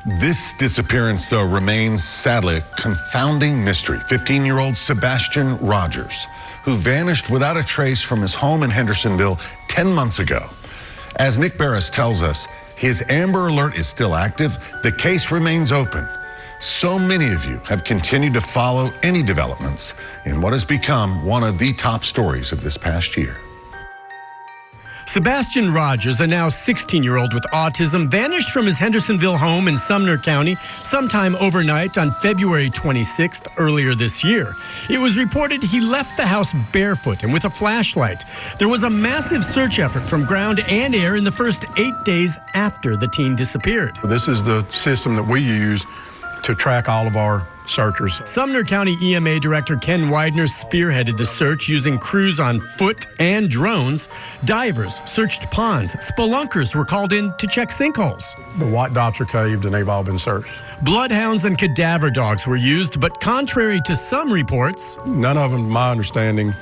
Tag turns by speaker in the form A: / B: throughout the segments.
A: This disappearance, though, remains sadly a confounding mystery. 15-year-old Sebastian Rogers, who vanished without a trace from his home in Hendersonville 10 months ago. As Nick Barris tells us, his Amber Alert is still active. The case remains open. So many of you have continued to follow any developments in what has become one of the top stories of this past year.
B: Sebastian Rogers, a now 16-year-old with autism, vanished from his Hendersonville home in Sumner County sometime overnight on February 26th earlier this year. It was reported he left the house barefoot and with a flashlight. There was a massive search effort from ground and air in the first 8 days after the teen disappeared.
C: This is the system that we use to track all of our searchers.
B: Sumner County EMA Director Ken Widener spearheaded the search using crews on foot and drones. Divers searched ponds. Spelunkers were called in to check sinkholes.
C: The white dots are caved and they've all been searched.
B: Bloodhounds and cadaver dogs were used, but contrary to some reports,
C: none of them, to my understanding,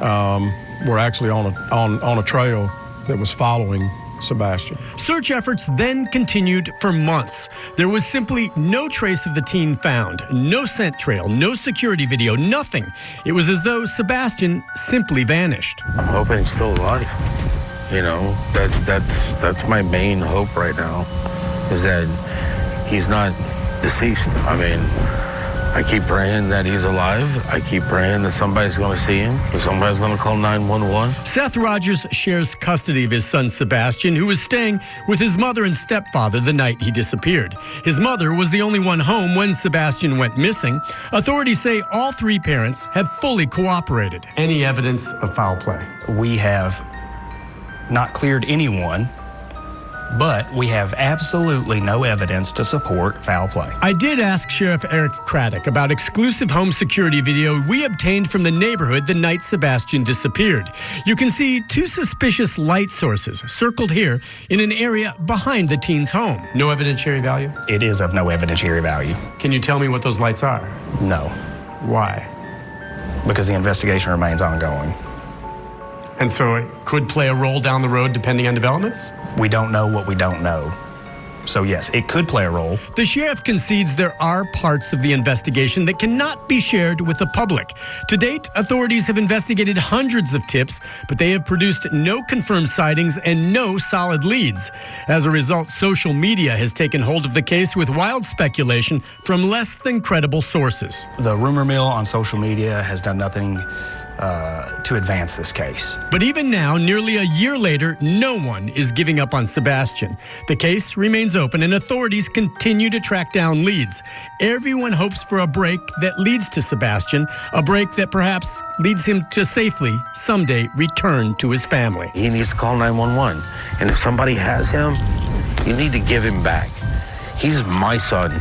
C: were actually on a trail that was following Sebastian.
B: Search efforts then continued for months. There was simply no trace of the teen found, no scent trail, no security video, nothing. It was as though Sebastian simply vanished.
D: I'm hoping he's still alive. You know, that's my main hope right now, is that he's not deceased. I mean, I keep praying that he's alive. I keep praying that somebody's going to see him, that somebody's going to call 911.
B: Seth Rogers shares custody of his son Sebastian, who was staying with his mother and stepfather the night he disappeared. His mother was the only one home when Sebastian went missing. Authorities say all three parents have fully cooperated. Any evidence of foul play?
E: We have not cleared anyone, but we have absolutely no evidence to support foul play.
B: I did ask Sheriff Eric Craddock about exclusive home security video we obtained from the neighborhood the night Sebastian disappeared. You can see two suspicious light sources circled here in an area behind the teen's home. No evidentiary value?
E: It is of no evidentiary value.
B: Can you tell me what those lights are?
E: No.
B: Why?
E: Because the investigation remains ongoing.
B: And so it could play a role down the road depending on developments?
E: We don't know what we don't know. So yes, it could play a role.
B: The sheriff concedes there are parts of the investigation that cannot be shared with the public. To date, authorities have investigated hundreds of tips, but they have produced no confirmed sightings and no solid leads. As a result, social media has taken hold of the case with wild speculation from less than credible sources.
E: The rumor mill on social media has done nothing to advance this case.
B: But even now, nearly a year later, no one is giving up on Sebastian. The case remains open and authorities continue to track down leads. Everyone hopes for a break that leads to Sebastian, a break that perhaps leads him to safely someday return to his family.
D: He needs to call 911. And if somebody has him, you need to give him back. He's my son.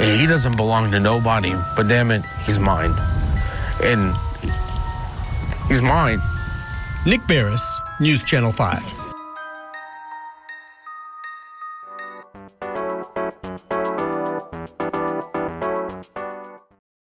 D: And he doesn't belong to nobody, but damn it, he's mine. And he's mine.
B: Nick Barris, News Channel 5.